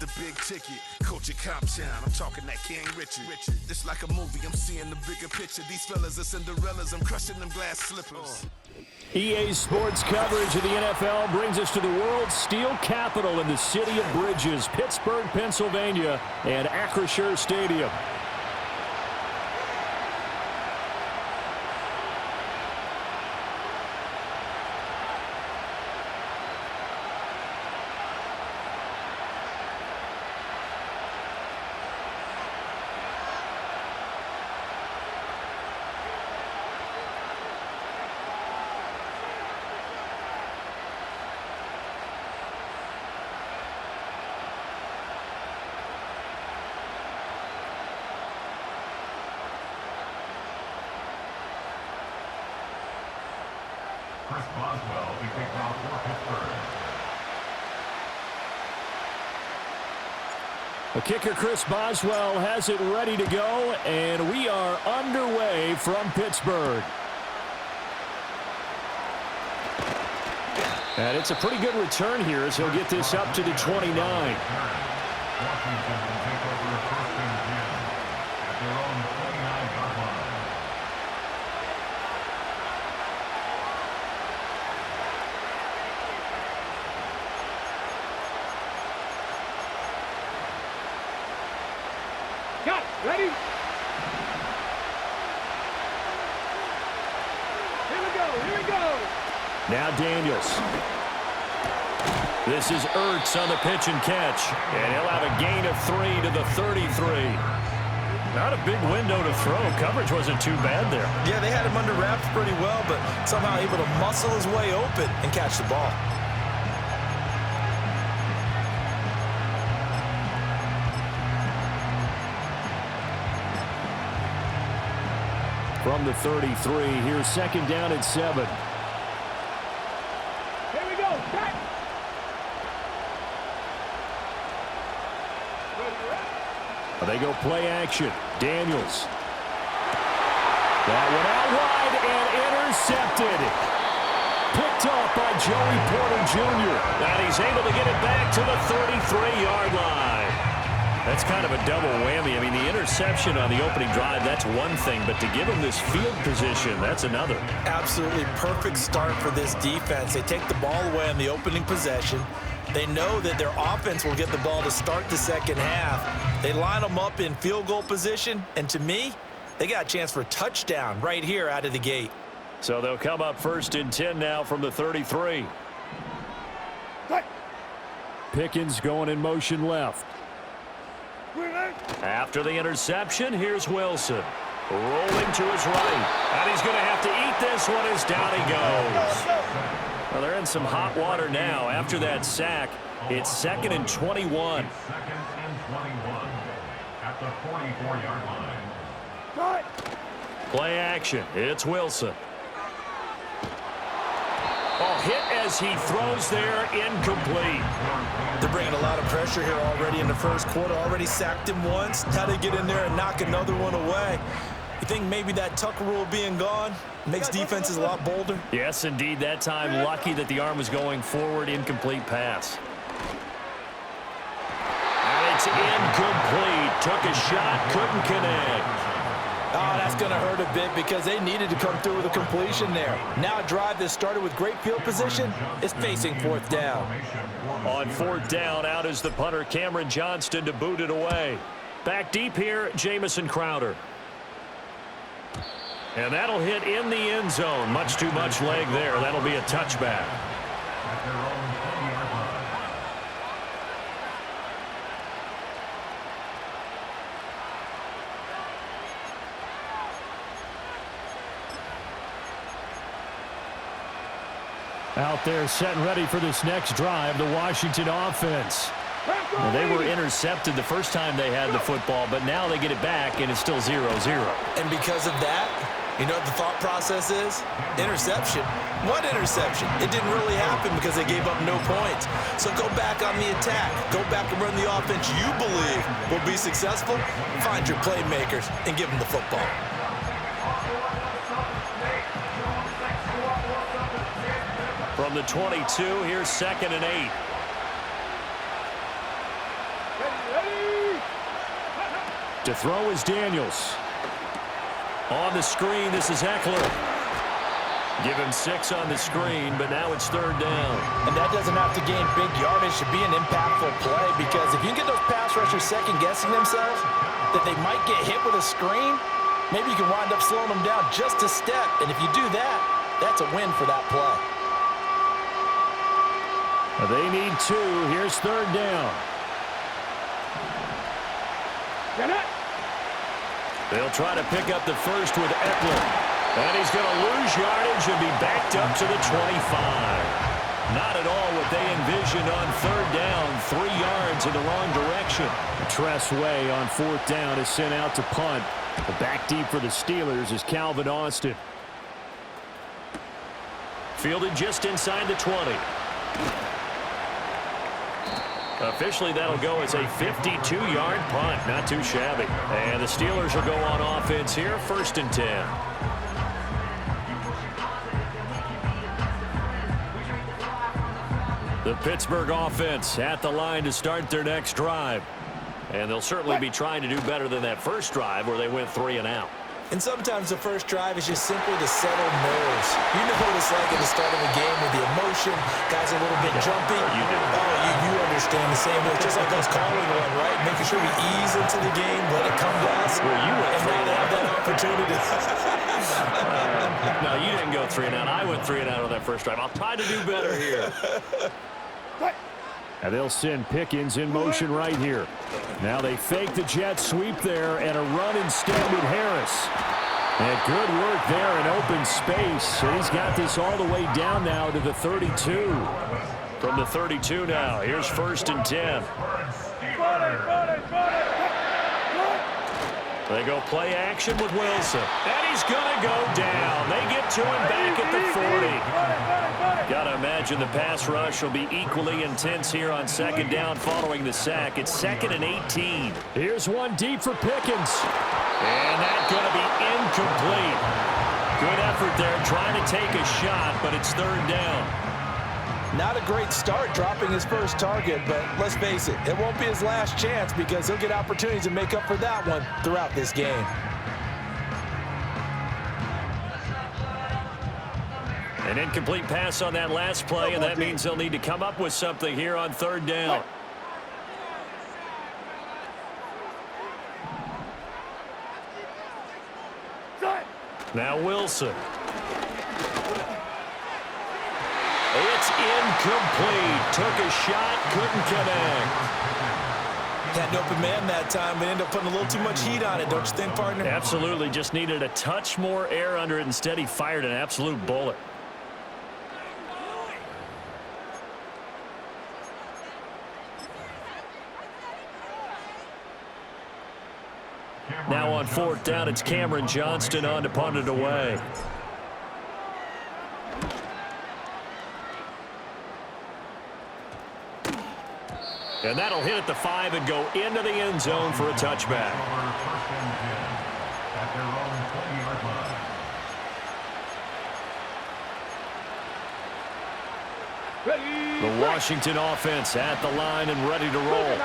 the big ticket. Coach at Comptown, I'm talking that King Richard. It's like a movie, I'm seeing the bigger picture. These fellas are Cinderellas, I'm crushing them glass slippers. EA Sports coverage of the NFL brings us to the world's steel capital in the city of bridges, Pittsburgh, Pennsylvania, and Acrisure Stadium. Chris Boswell to kick off for Pittsburgh. The kicker, Chris Boswell, has it ready to go, and we are underway from Pittsburgh. And it's a pretty good return here as he'll get this up to the 29. Washington will take over first and 10 at their own 29-yard line. Ready? Here we go. Now Daniels. This is Ertz on the pitch and catch. And he'll have a gain of 3 to the 33. Not a big window to throw. Coverage wasn't too bad there. Yeah, they had him under wraps pretty well, but somehow able to muscle his way open and catch the ball. From the 33, here's second down and 7. Here we go. Back. They go play action. Daniels. That one out wide and intercepted. Picked off by Joey Porter Jr. And he's able to get it back to the 33-yard line. That's kind of a double whammy. I mean, the interception on the opening drive, that's one thing, but to give him this field position, that's another. Absolutely perfect start for this defense. They take the ball away on the opening possession. They know that their offense will get the ball to start the second half. They line them up in field goal position, and to me, they got a chance for a touchdown right here out of the gate. So they'll come up first and 10 now from the 33. Pickens going in motion left. After the interception, here's Wilson. Rolling to his right. And he's going to have to eat this one as down he goes. Well, they're in some hot water now. After that sack, it's 2nd and 21. 2nd and 21 at the 44-yard line. Play action. It's Wilson. Oh, hit as he throws there, incomplete. They're bringing a lot of pressure here already in the first quarter. Already sacked him once. Now they get in there and knock another one away. You think maybe that Tucker rule being gone makes defenses a lot bolder? Yes, indeed. That time, lucky that the arm was going forward. Incomplete pass. And it's incomplete. Took a shot, couldn't connect. Oh, that's going to hurt a bit because they needed to come through with a completion there. Now a drive that started with great field position is facing 4th down. On 4th down, out is the punter, Cameron Johnston, to boot it away. Back deep here, Jamison Crowder. And that'll hit in the end zone. Much too much leg there. That'll be a touchback. Out there set and ready for this next drive, the Washington offense. Well, they were intercepted the first time they had the football, but now they get it back, and it's still 0-0. And because of that, you know what the thought process is? Interception. What interception? It didn't really happen because they gave up no points. So go back on the attack. Go back and run the offense you believe will be successful. Find your playmakers and give them the football. From the 22, here's 2nd and 8. Ready. To throw is Daniels. On the screen, this is Eckler. Give him 6 on the screen, but now it's 3rd down. And that doesn't have to gain big yardage to be an impactful play, because if you can get those pass rushers second-guessing themselves that they might get hit with a screen, maybe you can wind up slowing them down just a step. And if you do that, that's a win for that play. They need 2. Here's 3rd down. Get it. They'll try to pick up the first with Eckler. And he's going to lose yardage and be backed up to the 25. Not at all what they envisioned on 3rd down. 3 yards in the wrong direction. Tress Way on 4th down is sent out to punt. The back deep for the Steelers is Calvin Austin. Fielded just inside the 20. Officially, that'll go as a 52-yard punt. Not too shabby. And the Steelers will go on offense here, 1st and 10. The Pittsburgh offense at the line to start their next drive. And they'll certainly be trying to do better than that first drive where they went 3 and out. And sometimes the first drive is just simply to settle nerves. You know what it's like at the start of a game with the emotion, guys are a little bit jumpy. You understand the same way. It's just like us calling one, right? Making sure we ease into the game, let it come to us. Well, you went and now they have that opportunity. No, you didn't go 3 and out. I went 3 and out on that first drive. I'll try to do better here. And they'll send Pickens in motion right here. Now they fake the jet sweep there and a run instead with Harris. And good work there in open space. And he's got this all the way down now to the 32. From the 32 now, here's 1st and 10. They go play action with Wilson. And he's going to go down. They get to him back at the 40. Got to imagine the pass rush will be equally intense here on 2nd down following the sack. It's 2nd and 18. Here's one deep for Pickens. And that's going to be incomplete. Good effort there trying to take a shot, but it's 3rd down. Not a great start dropping his first target, but let's face it, it won't be his last chance because he'll get opportunities to make up for that one throughout this game. An incomplete pass on that last play, and that means they'll need to come up with something here on 3rd down. Now Wilson. It's incomplete. Took a shot, couldn't connect. Had an open man that time, but ended up putting a little too much heat on it, don't you think, partner? Absolutely. Just needed a touch more air under it. Instead, he fired an absolute bullet. Now on 4th down, it's Cameron Johnston on to punt it away. And that'll hit at the 5 and go into the end zone for a touchback. At their own 20-yard line. The Washington offense at the line and ready to roll.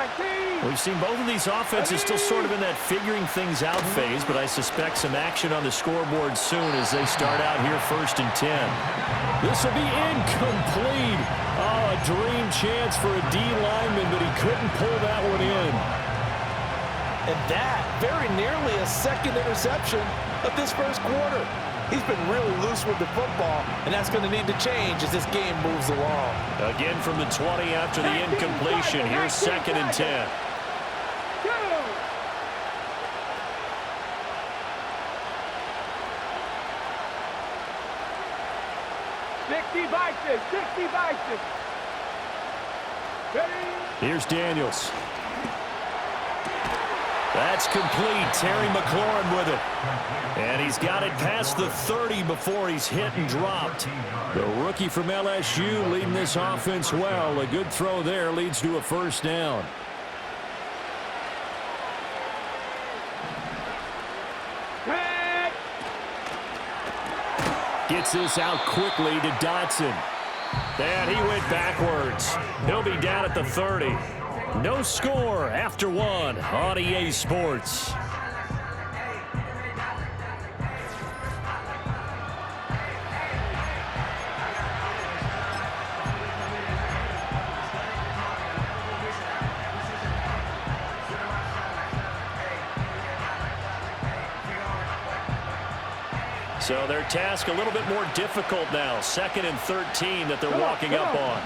We've seen both of these offenses still sort of in that figuring things out phase, but I suspect some action on the scoreboard soon as they start out here 1st and 10. This will be incomplete. Oh, a dream chance for a D lineman, but he couldn't pull that one in. And that very nearly a 2nd interception of this first quarter. He's been really loose with the football, and that's going to need to change as this game moves along. Again from the 20 after the incompletion. Here's 2nd and 10. 60 by 6. Here's Daniels. That's complete. Terry McLaurin with it. And he's got it past the 30 before he's hit and dropped. The rookie from LSU leading this offense well. A good throw there leads to a 1st down. Gets this out quickly to Dotson. And he went backwards. He'll be down at the 30. No score after one on EA Sports. So their task a little bit more difficult now. 2nd and 13 that they're walking up on.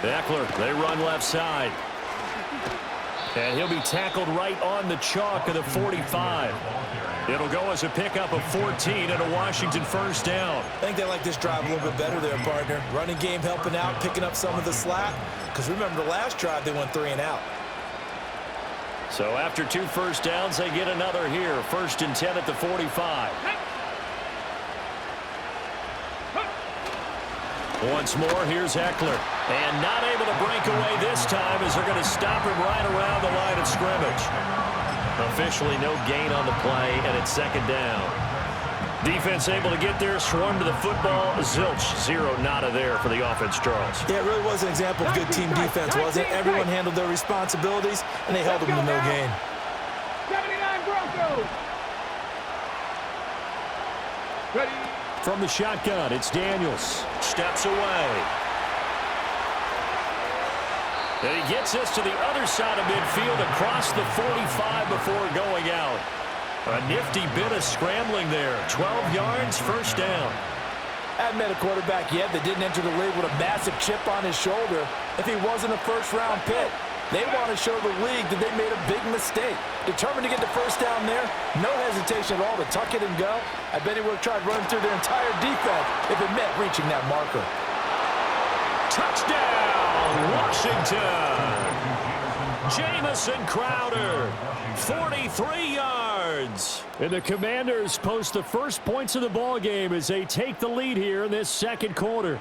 Eckler, they run left side. And he'll be tackled right on the chalk of the 45. It'll go as a pickup of 14 and a Washington first down. I think they like this drive a little bit better there, partner. Running game helping out, picking up some of the slack. Because remember, the last drive they went 3 and out. So after 2 first downs, they get another here. 1st and 10 at the 45. Once more, here's Eckler. And not able to break away this time as they're going to stop him right around the line of scrimmage. Officially no gain on the play, and it's 2nd down. Defense able to get there, swarm to the football. Zilch, 0 nada there for the offense, Charles. Yeah, it really was an example of good team defense, wasn't it? Everyone handled their responsibilities, and they held them to no gain. 79 Broncos. Ready. From the shotgun, it's Daniels. Steps away. And he gets us to the other side of midfield across the 45 before going out. A nifty bit of scrambling there. 12 yards, first down. I haven't met a quarterback yet that didn't enter the league with a massive chip on his shoulder if he wasn't a first-round pick. They want to show the league that they made a big mistake. Determined to get the first down there, no hesitation at all to tuck it and go. I bet he would have tried running through their entire defense if it meant reaching that marker. Touchdown, Washington! Jamison Crowder, 43 yards. And the Commanders post the first points of the ball game as they take the lead here in this 2nd quarter.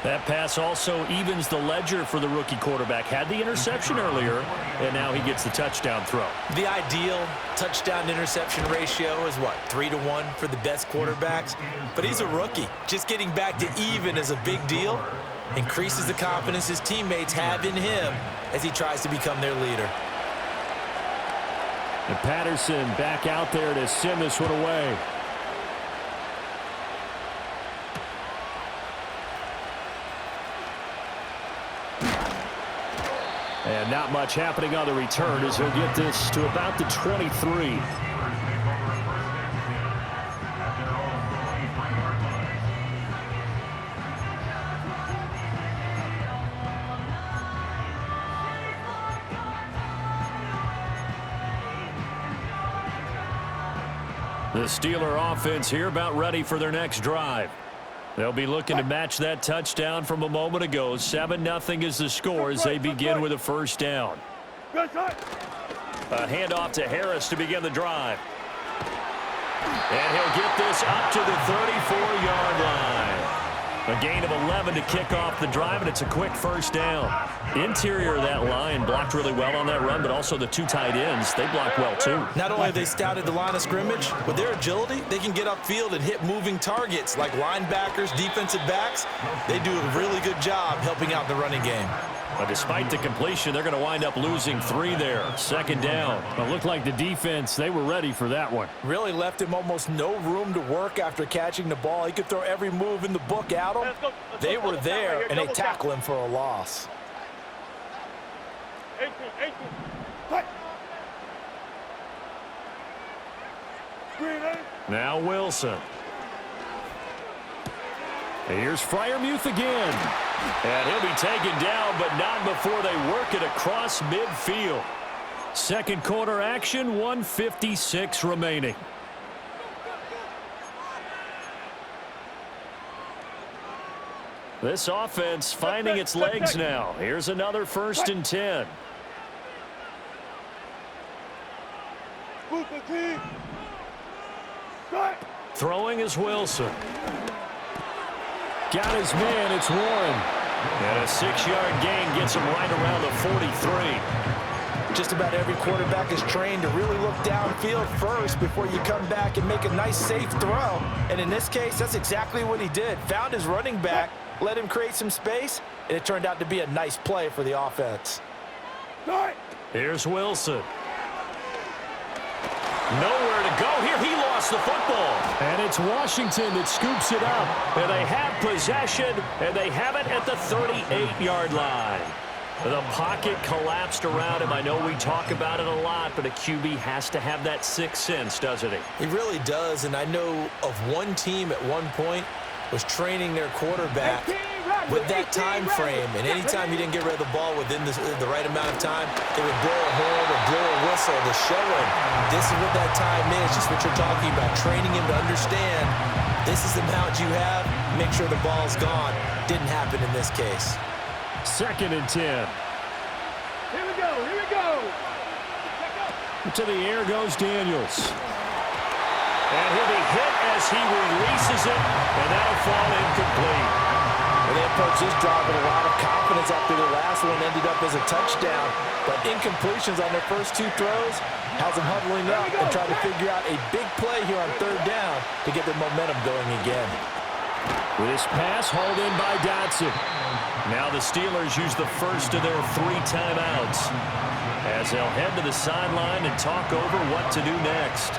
That pass also evens the ledger for the rookie quarterback. Had the interception earlier, and now he gets the touchdown throw. The ideal touchdown-interception ratio is what, 3-to-1 for the best quarterbacks? But he's a rookie. Just getting back to even is a big deal. Increases the confidence his teammates have in him as he tries to become their leader. And Patterson back out there to send this one away. And not much happening on the return as he'll get this to about the 23. The Steeler offense here about ready for their next drive. They'll be looking to match that touchdown from a moment ago. 7-0 is the score as they begin with a first down. A handoff to Harris to begin the drive. And he'll get this up to the 34-yard line. A gain of 11 to kick off the drive, and it's a quick first down. Interior of that line blocked really well on that run, but also the 2 tight ends, they blocked well too. Not only have they scouted the line of scrimmage, with their agility, they can get upfield and hit moving targets like linebackers, defensive backs. They do a really good job helping out the running game. But despite the completion, they're going to wind up losing 3 there. 2nd down. It looked like the defense, they were ready for that one. Really left him almost no room to work after catching the ball. He could throw every move in the book at him. They were there, and they tackle him for a loss. Now Wilson. Here's Freiermuth again. And he'll be taken down, but not before they work it across midfield. 2nd quarter action, 1:56 remaining. This offense finding its legs now. Here's another 1st and 10. Throwing is Wilson. Got his man, it's Warren. And a 6-yard gain gets him right around the 43. Just about every quarterback is trained to really look downfield first before you come back and make a nice, safe throw. And in this case, that's exactly what he did. Found his running back, let him create some space, and it turned out to be a nice play for the offense. Here's Wilson. Nowhere to go here. He lost the football. And it's Washington that scoops it up. And they have possession, and they have it at the 38-yard line. The pocket collapsed around him. I know we talk about it a lot, but a QB has to have that sixth sense, doesn't he? He really does, and I know of one team at one point was training their quarterback with that time frame, and anytime he didn't get rid of the ball within the right amount of time, they would blow a horn or blow a whistle to show him this is what that time is, just what you're talking about, training him to understand this is the amount you have, make sure the ball's gone. Didn't happen in this case. 2nd and 10. Here we go, here we go. To the air goes Daniels. And he'll be hit as he releases it, and that'll fall incomplete. Well, they approached this drive with a lot of confidence after their last one ended up as a touchdown. But incompletions on their first 2 throws has them huddling up and trying to figure out a big play here on 3rd down to get their momentum going again. This pass hauled in by Dotson. Now the Steelers use the first of their 3 timeouts as they'll head to the sideline and talk over what to do next.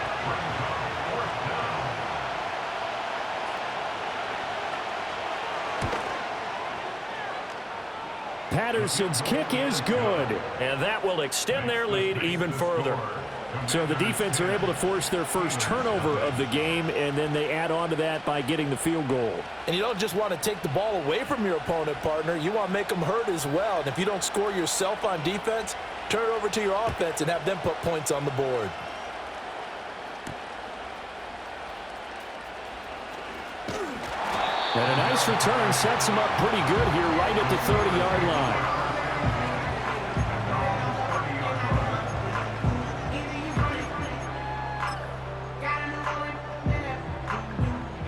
Patterson's kick is good, and that will extend their lead even further. So the defense are able to force their first turnover of the game, and then they add on to that by getting the field goal. And you don't just want to take the ball away from your opponent, partner. You want to make them hurt as well. And if you don't score yourself on defense, turn it over to your offense and have them put points on the board. And a nice return sets him up pretty good here right at the 30-yard line.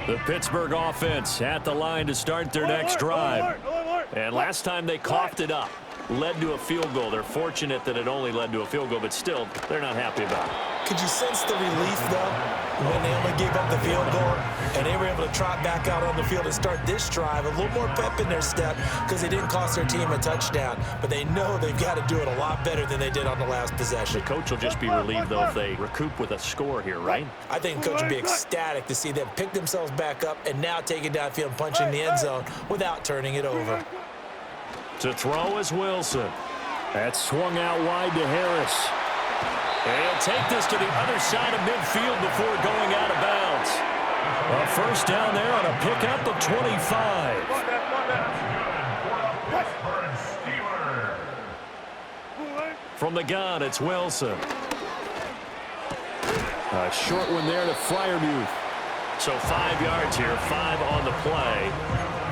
The Pittsburgh offense at the line to start their next drive. And last time they coughed it up, led to a field goal. They're fortunate that it only led to a field goal, but still, they're not happy about it. Could you sense the relief, though, when they only gave up the field goal and they were able to trot back out on the field and start this drive? A little more pep in their step because they didn't cost their team a touchdown, but they know they've got to do it a lot better than they did on the last possession. The coach will just be relieved, though, if they recoup with a score here, right? I think the coach will be ecstatic to see them pick themselves back up and now take it downfield and punch in the end zone without turning it over. To throw is Wilson. That's swung out wide to Harris. And he'll take this to the other side of midfield before going out of bounds. A first down there on a pickup of 25. From the gun, it's Wilson. A short one there to Freiermuth. So 5 yards here, 5 on the play.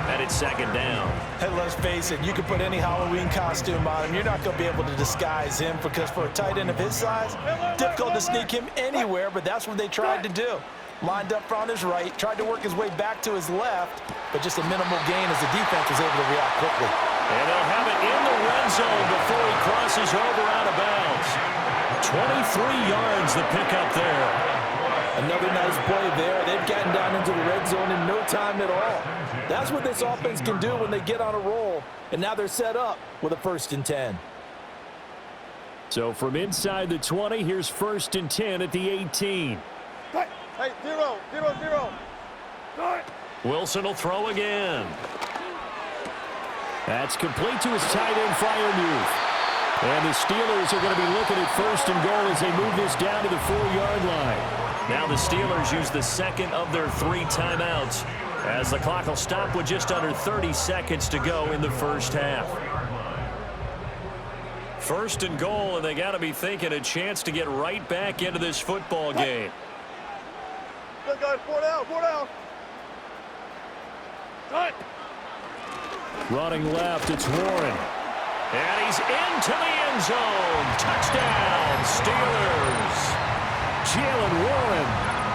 And it's 2nd down. Hey, let's face it, you can put any Halloween costume on him. You're not going to be able to disguise him because for a tight end of his size, difficult to sneak him anywhere, but that's what they tried to do. Lined up on his right, tried to work his way back to his left, but just a minimal gain as the defense was able to react quickly. And they'll have it in the red zone before he crosses over out of bounds. 23 yards the pickup there. Another nice play there. They've gotten down into the red zone in no time at all. That's what this offense can do when they get on a roll. And now they're set up with a 1st and 10. So from inside the 20, here's 1st and 10 at the 18. Hey, 0, 0, 0. Wilson will throw again. That's complete to his tight end, Freiermuth. And the Steelers are going to be looking at 1st and goal as they move this down to the 4-yard line. Now the Steelers use the 2nd of their 3 timeouts as the clock will stop with just under 30 seconds to go in the first half. 1st and goal, and they got to be thinking a chance to get right back into this football game. Good guys, 4 down, 4 down. Cut. Running left, it's Warren. And he's into the end zone. Touchdown, Steelers. Jalen Warren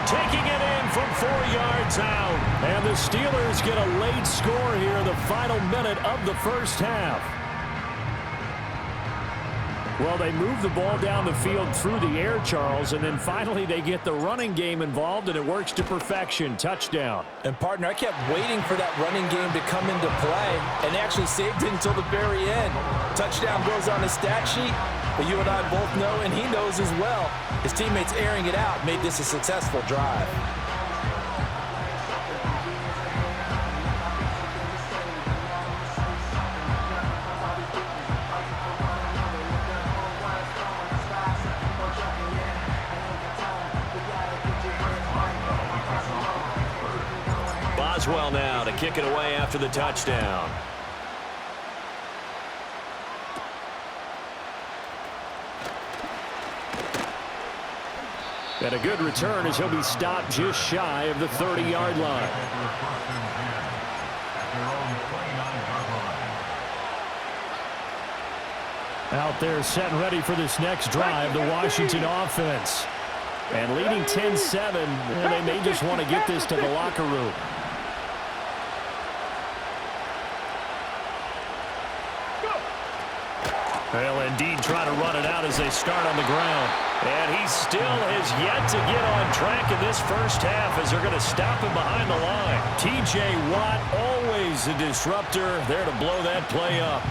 taking it in from 4 yards out. And the Steelers get a late score here in the final minute of the first half. Well, they move the ball down the field through the air, Charles, and then finally they get the running game involved, and it works to perfection. Touchdown. And, partner, I kept waiting for that running game to come into play, and they actually saved it until the very end. Touchdown goes on the stat sheet, but you and I both know, and he knows as well, his teammates airing it out made this a successful drive. Boswell now to kick it away after the touchdown. And a good return as he'll be stopped just shy of the 30-yard line. Out there set and ready for this next drive, the Washington offense. And leading 10-7, they may just want to get this to the locker room. They'll indeed try to run it out as they start on the ground. And he still has yet to get on track in this first half as they're going to stop him behind the line. T.J. Watt, always a disruptor, there to blow that play up.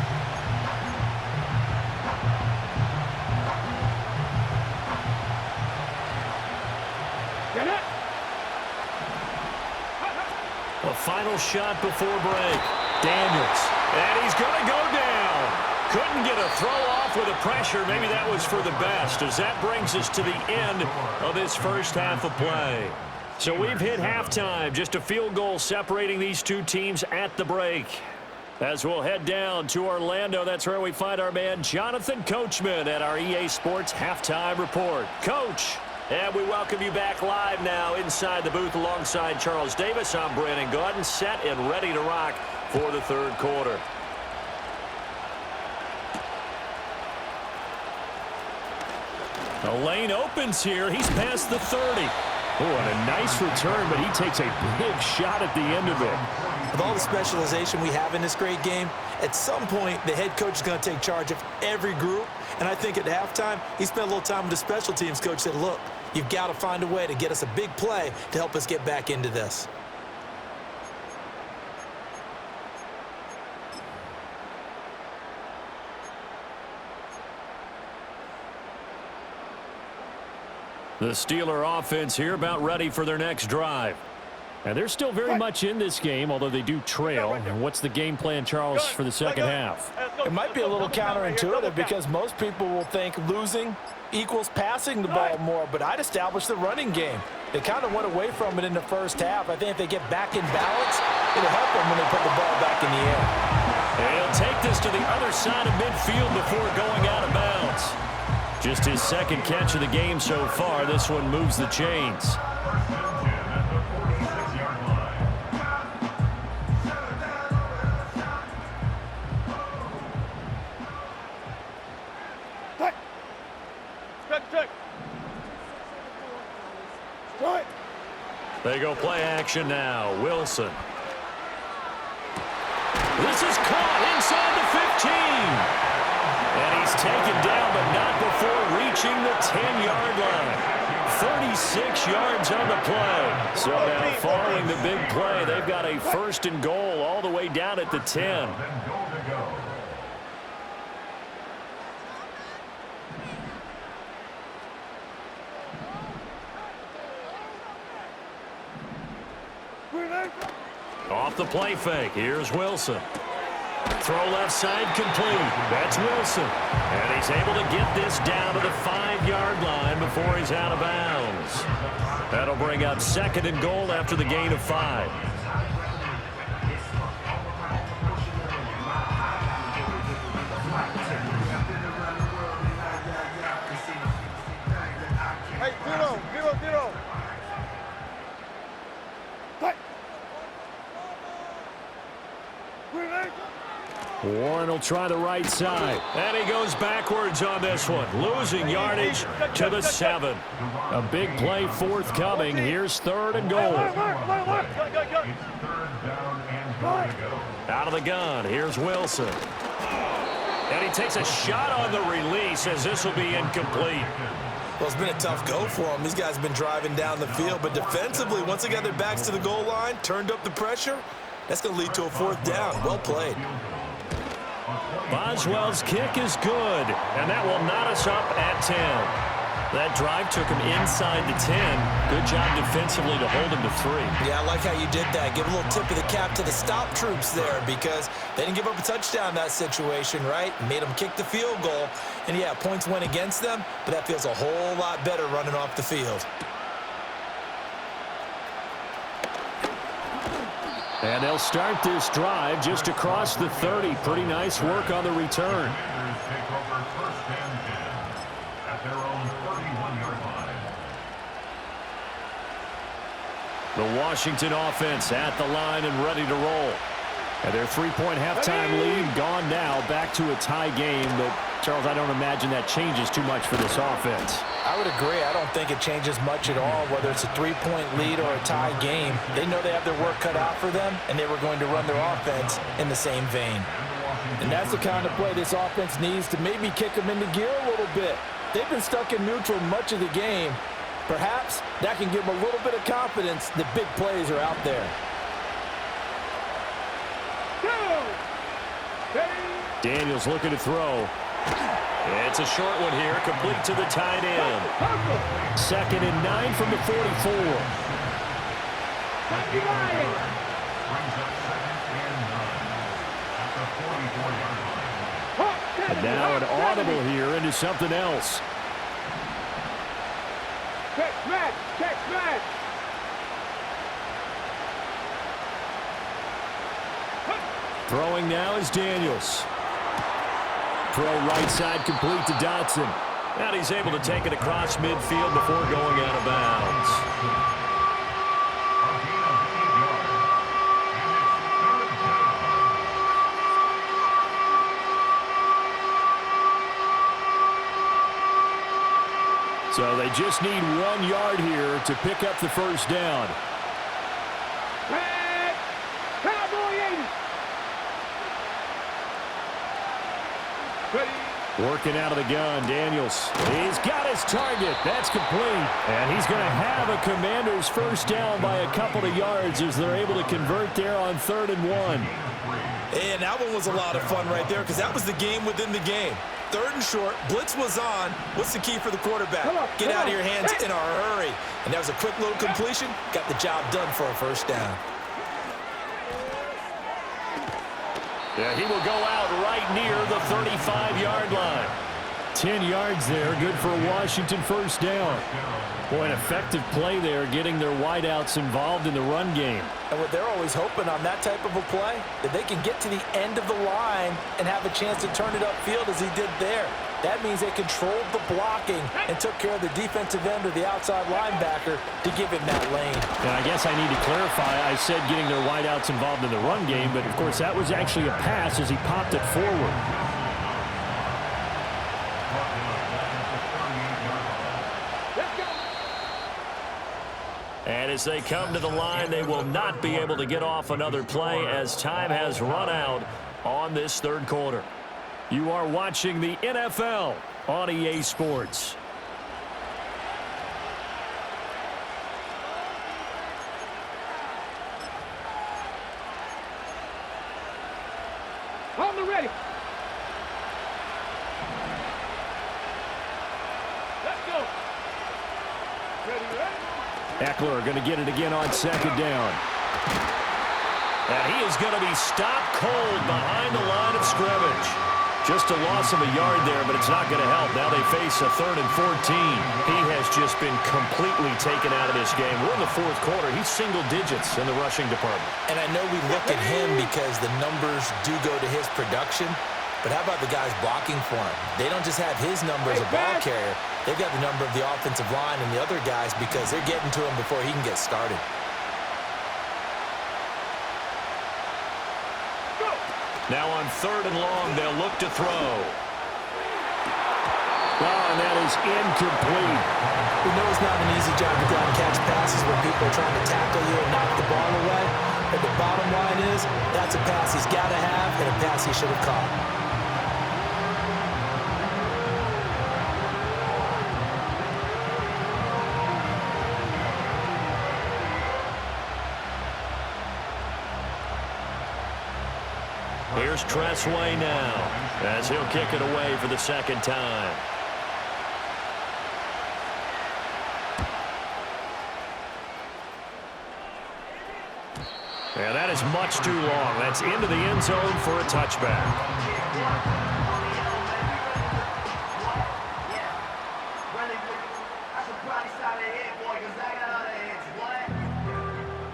A final shot before break. Daniels. And he's going to go down. Couldn't get a throw off with the pressure. Maybe that was for the best, as that brings us to the end of this first half of play. So we've hit halftime. Just a field goal separating these two teams at the break. As we'll head down to Orlando, that's where we find our man Jonathan Coachman at our EA Sports Halftime Report. Coach, and we welcome you back live now inside the booth alongside Charles Davis. I'm Brandon Gaudin, set and ready to rock for the third quarter. The lane opens here. He's past the 30. Oh, and a nice return, but he takes a big shot at the end of it. With all the specialization we have in this great game, at some point the head coach is going to take charge of every group. And I think at halftime, he spent a little time with the special teams coach, said, look, you've got to find a way to get us a big play to help us get back into this. The Steeler offense here about ready for their next drive. And they're still very much in this game, although they do trail. And what's the game plan, Charles, for the second half? It might be a little counterintuitive because most people will think losing equals passing the ball more, but I'd establish the running game. They kind of went away from it in the first half. I think if they get back in balance, it'll help them when they put the ball back in the air. And he'll take this to the other side of midfield before going out of bounds. Just his second catch of the game so far. This one moves the chains. They go play action now. Wilson. This is caught inside the 15. And he's taken down, but not before reaching the 10-yard line. 36 yards on the play. So now following the big play, they've got a first and goal all the way down at the 10. Off the play fake. Here's Wilson. Throw left side complete. That's Wilson. And he's able to get this down to the 5-yard line before he's out of bounds. That'll bring up second and goal after the gain of 5. Hey, 0-0-0. Warren will try the right side. And he goes backwards on this one. Losing yardage to the 7. A big play forthcoming. Here's third and goal. Out of the gun. Here's Wilson. And he takes a shot on the release as this will be incomplete. Well, it's been a tough go for them. These guys have been driving down the field, but defensively, once they got their backs to the goal line, turned up the pressure, that's going to lead to a 4th down. Well played. Boswell's kick is good, and that will knot us up at 10. That drive took him inside the 10. Good job defensively to hold him to 3. Yeah, I like how you did that. Give a little tip of the cap to the stop troops there because they didn't give up a touchdown in that situation, right? Made them kick the field goal. And, yeah, points went against them, but that feels a whole lot better running off the field. And they'll start this drive just across the 30. Pretty nice work on the return. Take over 1st and 10 at their own 31-yard line. The Washington offense at the line and ready to roll. And their 3-point halftime lead gone now, back to a tie game. But, Charles, I don't imagine that changes too much for this offense. I would agree. I don't think it changes much at all, whether it's a 3-point lead or a tie game. They know they have their work cut out for them, and they were going to run their offense in the same vein. And that's the kind of play this offense needs to maybe kick them into gear a little bit. They've been stuck in neutral much of the game. Perhaps that can give them a little bit of confidence that big plays are out there. Daniels looking to throw. It's a short one here, complete to the tight end. 2nd and 9 from the 44. Brings up 2nd and 9 at the 44-yard line. And now an audible here into something else. Check smash, check smash. Throwing now is Daniels. Throw right side complete to Dotson. And he's able to take it across midfield before going out of bounds. A gain of 8 yards. And it's 3rd down. So they just need 1 yard here to pick up the 1st down. Red, Cowboy 80. Ready. Working out of the gun, Daniels. He's got his target. That's complete. And he's going to have a Commander's 1st down by a couple of yards as they're able to convert there on 3rd and 1. And that one was a lot of fun right there because that was the game within the game. 3rd and short, blitz was on. What's the key for the quarterback? Get out of your hands in a hurry. And that was a quick little completion. Got the job done for a 1st down. Yeah, he will go out right near the 35-yard line. 10 yards there, good for a Washington 1st down. Boy, an effective play there, getting their wideouts involved in the run game. And what they're always hoping on that type of a play, that they can get to the end of the line and have a chance to turn it upfield as he did there. That means they controlled the blocking and took care of the defensive end or the outside linebacker to give him that lane. And I guess I need to clarify, I said getting their wideouts involved in the run game, but of course that was actually a pass as he popped it forward. And as they come to the line, they will not be able to get off another play as time has run out on this 3rd quarter. You are watching the NFL on EA Sports. On the ready. Let's go. Ready, ready. Eckler going to get it again on 2nd down. And he is going to be stopped cold behind the line of scrimmage. Just a loss of a yard there, but it's not going to help. Now they face a 3rd and 14. He has just been completely taken out of this game. We're in the 4th quarter. He's single digits in the rushing department. And I know we look at him because the numbers do go to his production, but how about the guys blocking for him? They don't just have his number as a ball carrier. They've got the number of the offensive line and the other guys because they're getting to him before he can get started. Now on 3rd and long, they'll look to throw. Oh, and that is incomplete. We know it's not an easy job to go out and catch passes when people are trying to tackle you and knock the ball away. But the bottom line is, that's a pass he's got to have and a pass he should have caught. Here's Tressway now as he'll kick it away for the second time. And that is much too long. That's into the end zone for a touchback.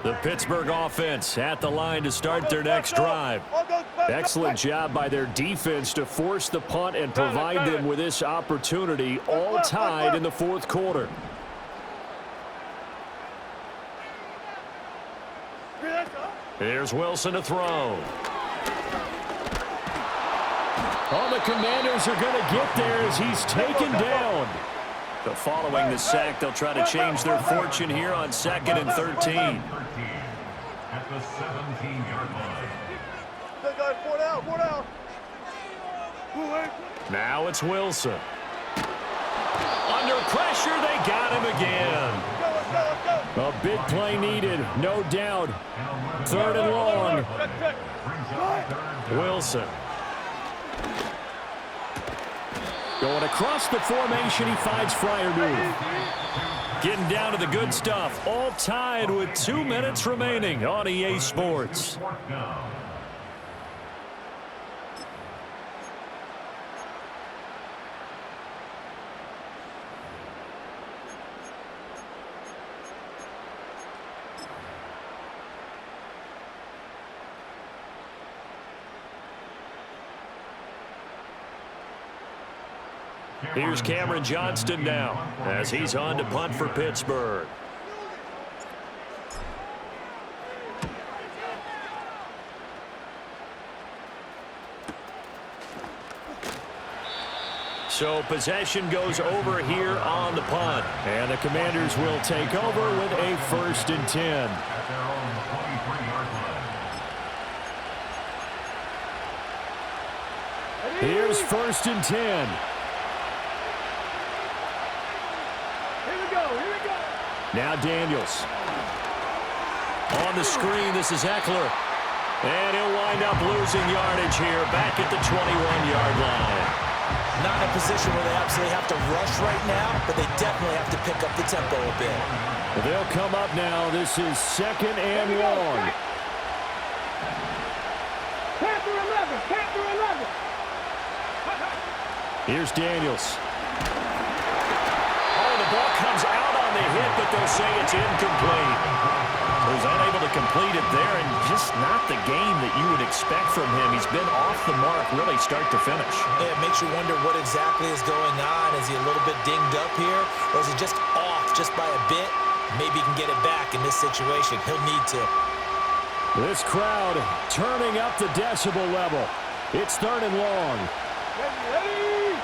The Pittsburgh offense at the line to start their next drive. Excellent job by their defense to force the punt and provide them with this opportunity, all tied in the fourth quarter. Here's Wilson to throw. Oh, the Commanders are going to get there as he's taken down. But following the sack, they'll try to change their fortune here on 2nd and 13. At the 17-yard line. Now it's Wilson. Under pressure, they got him again. A big play needed, no doubt. 3rd and long. Wilson. Going across the formation, he finds Freiermuth. Getting down to the good stuff. All tied with 2 minutes remaining on EA Sports. Here's Cameron Johnston now as he's on to punt for Pittsburgh. So possession goes over here on the punt. And the Commanders will take over with a 1st and 10. At their own 23-yard line. Here's 1st and 10. Now Daniels. On the screen, this is Eckler. And he'll wind up losing yardage here back at the 21-yard line. Not in a position where they absolutely have to rush right now, but they definitely have to pick up the tempo a bit. They'll come up now. This is 2nd and long. Panther 11, Panther 11. Here's Daniels. Oh, the ball comes out on the hit, but they'll say it's incomplete. He was unable to complete it there, and just not the game that you would expect from him. He's been off the mark really start to finish. Yeah, it makes you wonder what exactly is going on. Is he a little bit dinged up here, or is he just off just by a bit? Maybe he can get it back in this situation. He'll need to. This crowd turning up the decibel level. It's 3rd and long. Ready?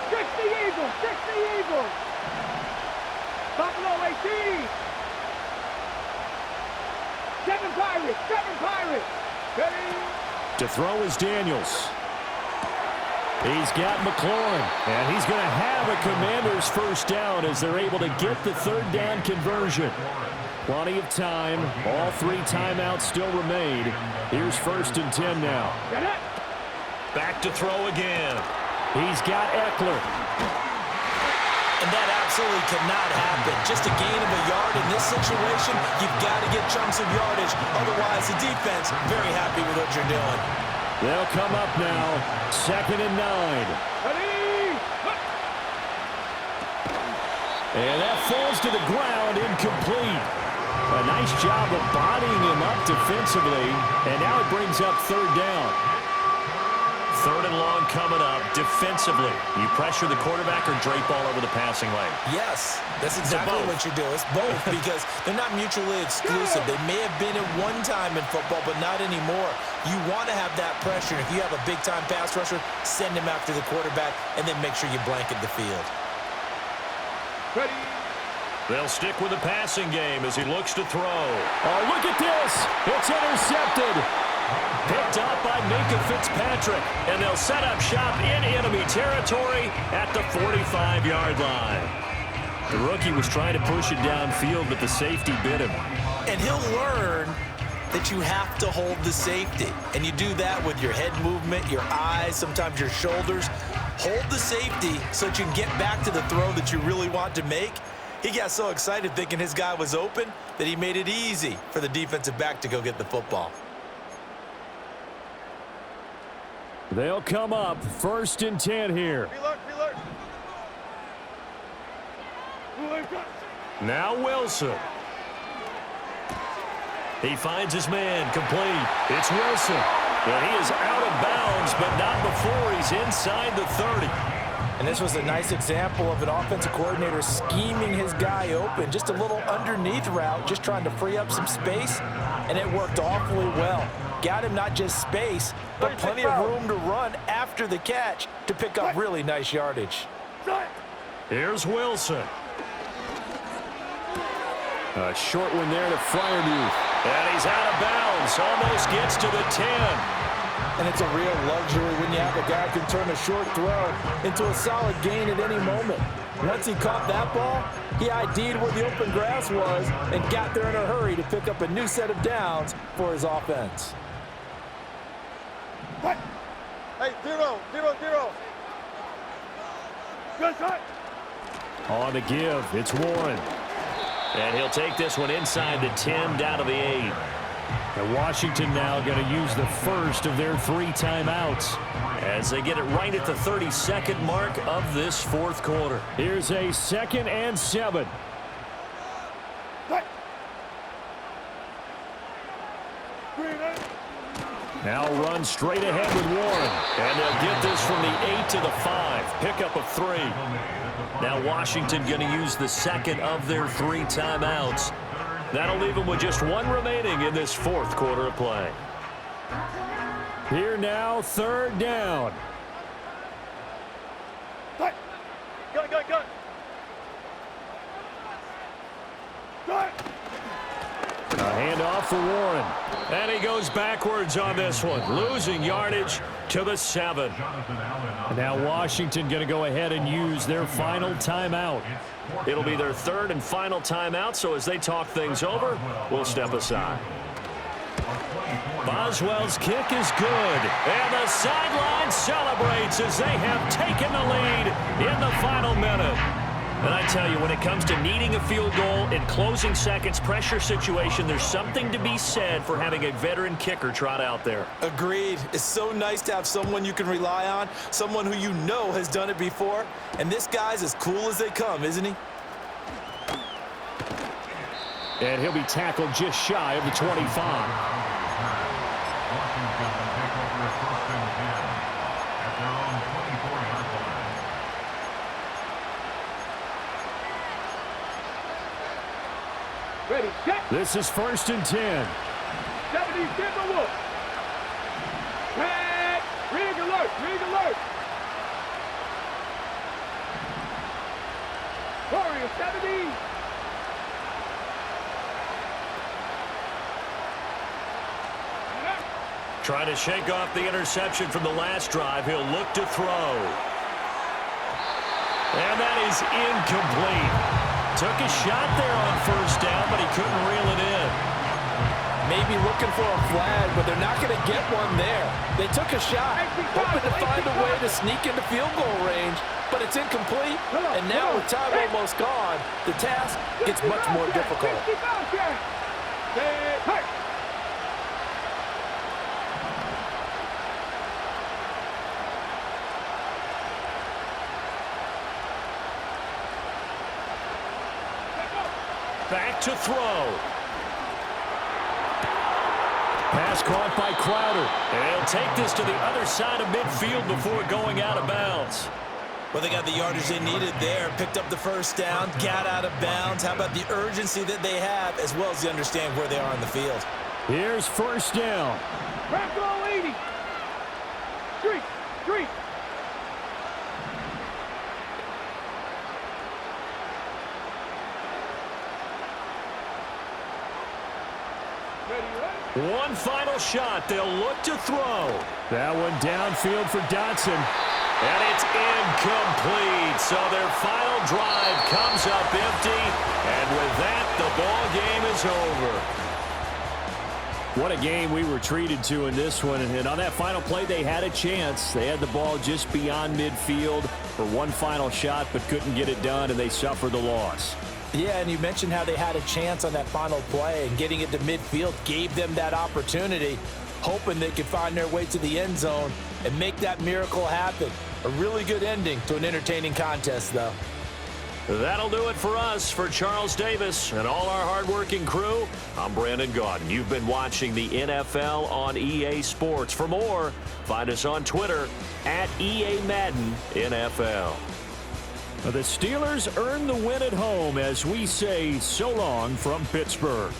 60 Eagles, 60 Eagles. Buffalo 18. 7 Pirates, 7 Pirates. Ready? To throw is Daniels. He's got McLaurin, and he's going to have a Commanders 1st down as they're able to get the 3rd down conversion. Plenty of time. All 3 timeouts still remain. Here's 1st and 10 now. Back to throw again. He's got Eckler. And that absolutely cannot happen. Just a gain of a yard in this situation, you've got to get chunks of yardage. Otherwise, the defense, very happy with what you're doing. They'll come up now. 2nd and 9. Ready? And that falls to the ground, incomplete. A nice job of bodying him up defensively. And now it brings up 3rd down. 3rd and long coming up defensively. You pressure the quarterback or drape all over the passing lane? Yes, that's exactly what you do. It's both because they're not mutually exclusive. They may have been at one time in football, but not anymore. You want to have that pressure. If you have a big-time pass rusher, send him after the quarterback, and then make sure you blanket the field. Ready? They'll stick with the passing game as he looks to throw. Oh, look at this. It's intercepted. Picked up by Minka Fitzpatrick, and they'll set up shop in enemy territory at the 45-yard line. The rookie was trying to push it downfield, but the safety bit him. And he'll learn that you have to hold the safety. And you do that with your head movement, your eyes, sometimes your shoulders. Hold the safety so that you can get back to the throw that you really want to make. He got so excited thinking his guy was open that he made it easy for the defensive back to go get the football. They'll come up 1st and 10 here. Now Wilson. He finds his man complete. It's Wilson. And he is out of bounds, but not before he's inside the 30. And this was a nice example of an offensive coordinator scheming his guy open. Just a little underneath route, just trying to free up some space, and it worked awfully well. Got him not just space, but plenty of room to run after the catch to pick up really nice yardage. Here's Wilson. A short one there to Freiermuth. And he's out of bounds. Almost gets to the 10. And it's a real luxury when you have a guy who can turn a short throw into a solid gain at any moment. Once he caught that ball, he ID'd where the open grass was and got there in a hurry to pick up a new set of downs for his offense. Hey, 0, 0, 0. Good shot. On the give, it's Warren. And he'll take this one inside the 10 down to the 8. And Washington now going to use the first of their 3 timeouts as they get it right at the 32nd mark of this 4th quarter. Here's a 2nd and 7. Now run straight ahead with Warren. And they'll get this from the 8 to the 5. Pickup of 3. Now Washington going to use the 2nd of their 3 timeouts. That'll leave them with just 1 remaining in this 4th quarter of play. Here now, 3rd down. Go. A handoff for Warren. And he goes backwards on this one, losing yardage to the 7. Now Washington going to go ahead and use their final timeout. It'll be their 3rd and final timeout, so as they talk things over, we'll step aside. Boswell's kick is good, and the sideline celebrates as they have taken the lead in the final minute. And I tell you, when it comes to needing a field goal in closing seconds, pressure situation, there's something to be said for having a veteran kicker trot out there. Agreed. It's so nice to have someone you can rely on, someone who you know has done it before. And this guy's as cool as they come, isn't he? And he'll be tackled just shy of the 25. Washington will take over a 1st and 10 at their own 24-yard line. Ready, set. This is 1st and 10. 70, Timberwolf. Tag. Rig alert. Warrior 70. Trying to shake off the interception from the last drive. He'll look to throw. And that is incomplete. Took a shot there on 1st down, but he couldn't reel it in. Maybe looking for a flag, but they're not going to get one there. They took a shot, hoping to find a way to sneak into field goal range, but it's incomplete. And now with time almost gone, the task gets much more difficult. Back to throw. Pass caught by Crowder. And he'll take this to the other side of midfield before going out of bounds. Well, they got the yardage they needed there, picked up the 1st down, got out of bounds. How about the urgency that they have, as well as they understand where they are on the field? Here's 1st down. Crack all 80. Street. One final shot. They'll look to throw. That one downfield for Dotson. And it's incomplete. So their final drive comes up empty. And with that, the ball game is over. What a game we were treated to in this one. And on that final play, they had a chance. They had the ball just beyond midfield for one final shot, but couldn't get it done, and they suffered the loss. Yeah, and you mentioned how they had a chance on that final play, and getting it to midfield gave them that opportunity, hoping they could find their way to the end zone and make that miracle happen. A really good ending to an entertaining contest, though. That'll do it for us. For Charles Davis and all our hardworking crew, I'm Brandon Gaudin. You've been watching the NFL on EA Sports. For more, find us on Twitter at EA Madden NFL. The Steelers earn the win at home as we say so long from Pittsburgh.